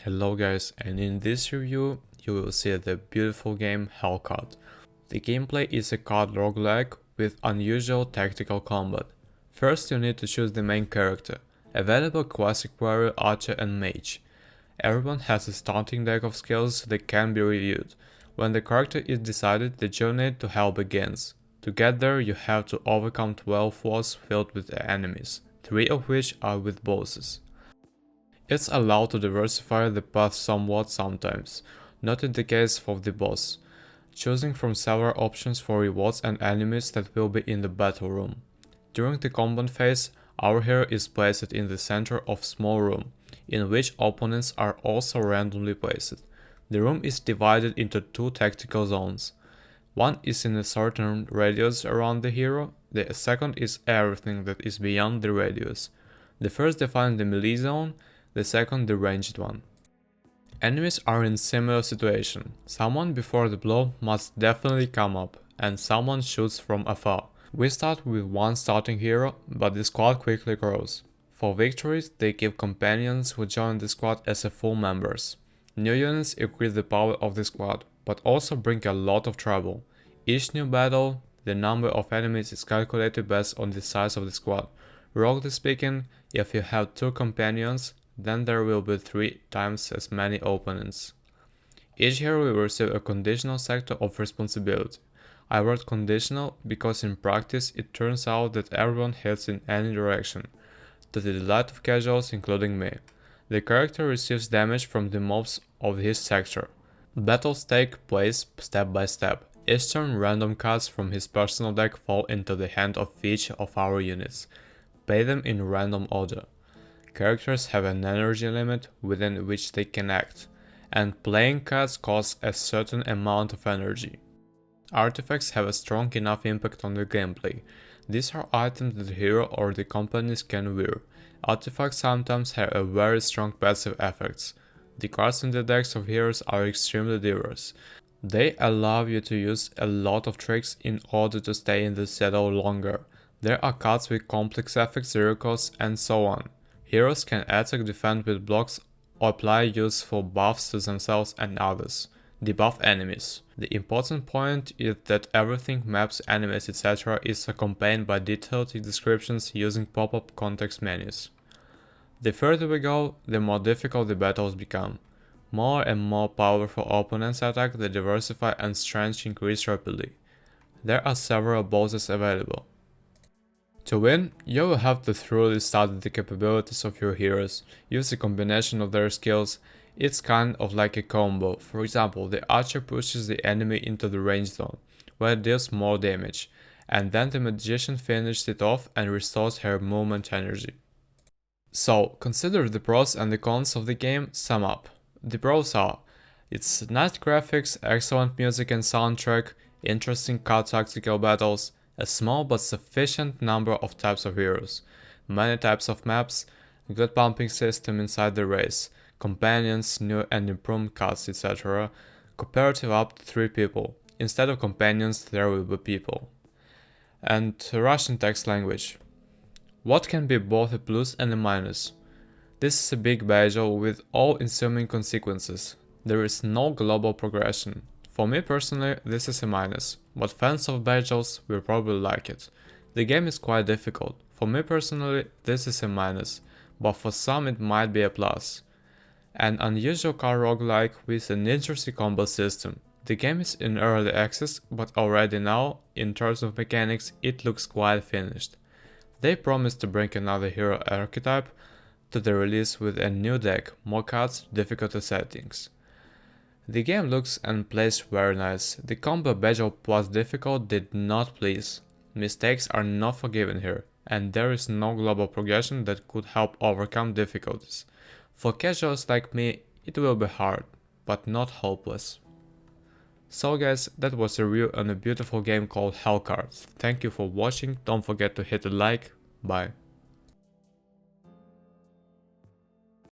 Hello guys, and in this review you will see the beautiful game Hellcard. The gameplay is a card roguelike with unusual tactical combat. First you need to choose the main character, available classic warrior, archer and mage. Everyone has a starting deck of skills that can be reviewed. When the character is decided, the journey to hell begins. To get there you have to overcome 12 floors filled with enemies, 3 of which are with bosses. It's allowed to diversify the path somewhat sometimes, not in the case of the boss, choosing from several options for rewards and enemies that will be in the battle room. During the combat phase, our hero is placed in the center of a small room, in which opponents are also randomly placed. The room is divided into 2 tactical zones. One is in a certain radius around the hero, the second is everything that is beyond the radius. The first defines the melee zone, the second the ranged one. Enemies are in similar situation. Someone before the blow must definitely come up, and someone shoots from afar. We start with one starting hero, but the squad quickly grows. For victories, they give companions who join the squad as a full members. New units increase the power of the squad, but also bring a lot of trouble. Each new battle, the number of enemies is calculated based on the size of the squad. Roughly speaking, if you have 2 companions, then there will be 3 times as many opponents. Each hero will receive a conditional sector of responsibility. I wrote conditional because in practice it turns out that everyone hits in any direction, to the delight of casuals including me. The character receives damage from the mobs of his sector. Battles take place step by step. Each turn random cards from his personal deck fall into the hand of each of our units. Play them in random order. Characters have an energy limit within which they can act, and playing cards cost a certain amount of energy. Artifacts have a strong enough impact on the gameplay. These are items that the hero or the companies can wear. Artifacts sometimes have a very strong passive effects. The cards in the decks of heroes are extremely diverse. They allow you to use a lot of tricks in order to stay in the saddle longer. There are cards with complex effects, zero costs, and so on. Heroes can attack, defend with blocks, or apply useful buffs to themselves and others. Debuff enemies. The important point is that everything, maps, enemies, etc. is accompanied by detailed descriptions using pop-up context menus. The further we go, the more difficult the battles become. More and more powerful opponents attack, the diversify and strength increase rapidly. There are several bosses available. To win, you will have to thoroughly study the capabilities of your heroes, use a combination of their skills. It's kind of like a combo. For example, the archer pushes the enemy into the range zone, where it deals more damage, and then the magician finishes it off and restores her movement energy. So, consider the pros and the cons of the game, sum up. The pros are: it's nice graphics, excellent music and soundtrack, interesting card tactical battles, a small but sufficient number of types of heroes, many types of maps, good pumping system inside the race, companions, new and improved cards, etc. Cooperative up to 3 people. Instead of companions, there will be people. And Russian text language. What can be both a plus and a minus? This is a big battle with all-consuming consequences. There is no global progression. For me personally, this is a minus, but fans of battles will probably like it. The game is quite difficult. For me personally, this is a minus, but for some it might be a plus. An unusual card roguelike with an interesting combat system. The game is in early access, but already now, in terms of mechanics, it looks quite finished. They promise to bring another hero archetype to the release with a new deck, more cards, difficulty settings. The game looks and plays very nice. The combo battle plus difficult did not please. Mistakes are not forgiven here, and there is no global progression that could help overcome difficulties. For casuals like me, it will be hard, but not hopeless. So guys, that was a review on a beautiful game called Hellcard. Thank you for watching, don't forget to hit a like, bye.